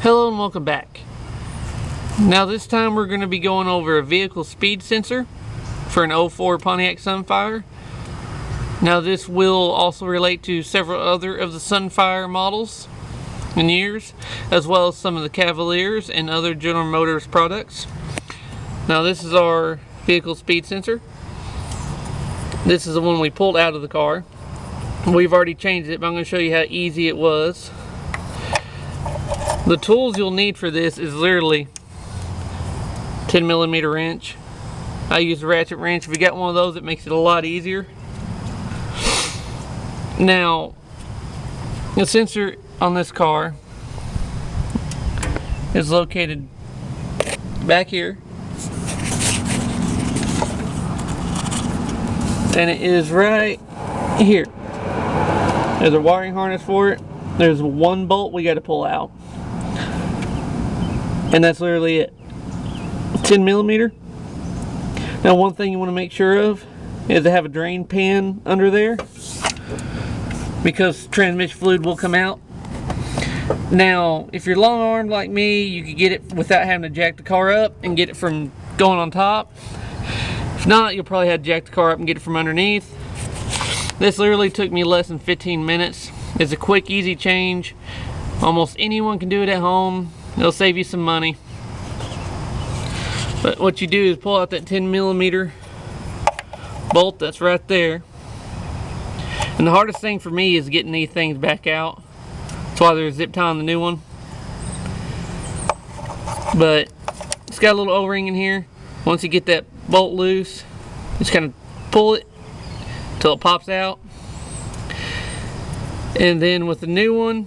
Hello and welcome back. Now this time we're going to be going over a vehicle speed sensor for an 04 Pontiac Sunfire. Now this will also relate to several other of the Sunfire models and years, as well as some of the Cavaliers and other General Motors products. Now this is our vehicle speed sensor. This is the one we pulled out of the car. We've already changed it, but I'm going to show you how easy it was. The tools you'll need for this is literally 10mm wrench. I use a ratchet wrench. If you got one of those, it makes it a lot easier. Now, the sensor on this car is located back here, and it is right here. There's a wiring harness for it. There's one bolt we got to pull out, and that's literally it. 10mm. Now one thing you want to make sure of is to have a drain pan under there, because transmission fluid will come out. Now if you're long armed like me, you could get it without having to jack the car up and get it from going on top. If not, you'll probably have to jack the car up and get it from underneath. This literally took me less than 15 minutes. It's a quick, easy change. Almost anyone can do it at home. It'll save you some money. But what you do is pull out that 10mm bolt that's right there. And the hardest thing for me is getting these things back out. That's why there's zip tie on the new one. But it's got a little O-ring in here. Once you get that bolt loose, just kind of pull it until it pops out. And then with the new one,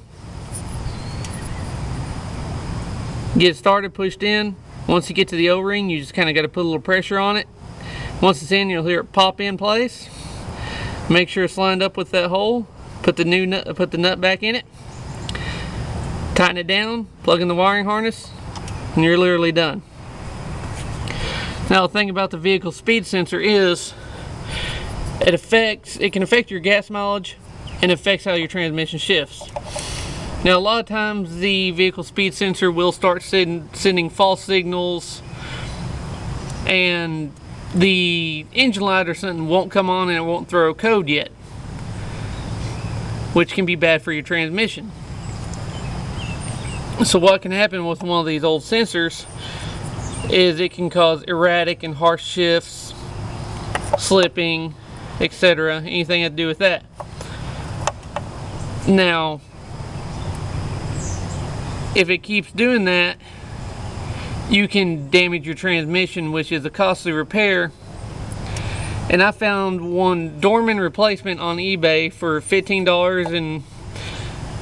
get it started, pushed in. Once you get to the O-ring, you just kind of got to put a little pressure on it. Once it's in, you'll hear it pop in place. Make sure it's lined up with that hole. Put the nut back in it. Tighten it down, plug in the wiring harness, and you're literally done. Now the thing about the vehicle speed sensor is it can affect your gas mileage and affects how your transmission shifts. Now a lot of times the vehicle speed sensor will start sending false signals, and the engine light or something won't come on and it won't throw a code yet, which can be bad for your transmission. So what can happen with one of these old sensors is it can cause erratic and harsh shifts, slipping, etc. Anything to do with that. Now, if it keeps doing that, you can damage your transmission, which is a costly repair. And I found one Dorman replacement on eBay for $15, and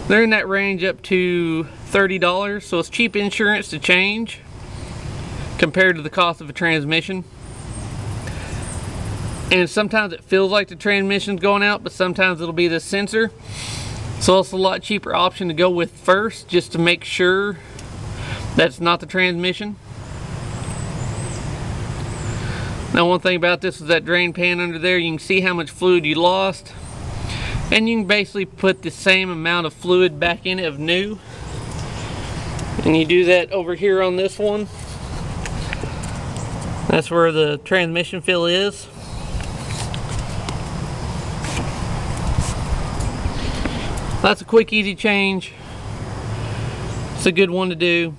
they're in that range up to $30, so it's cheap insurance to change compared to the cost of a transmission. And sometimes it feels like the transmission's going out, but sometimes it'll be the sensor. So it's a lot cheaper option to go with first, just to make sure that's not the transmission. Now one thing about this is that drain pan under there, you can see how much fluid you lost, and you can basically put the same amount of fluid back in it of new. And you do that over here on this one. That's where the transmission fill is. That's a quick, easy change. It's a good one to do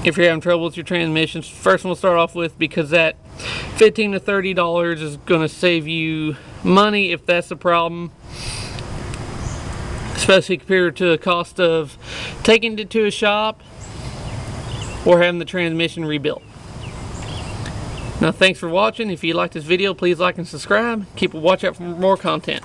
if you're having trouble with your transmissions. First one we'll start off with, because that $15 to $30 is going to save you money if that's the problem, especially compared to the cost of taking it to a shop or having the transmission rebuilt. Now thanks for watching. If you like this video, please like and subscribe. Keep a watch out for more content.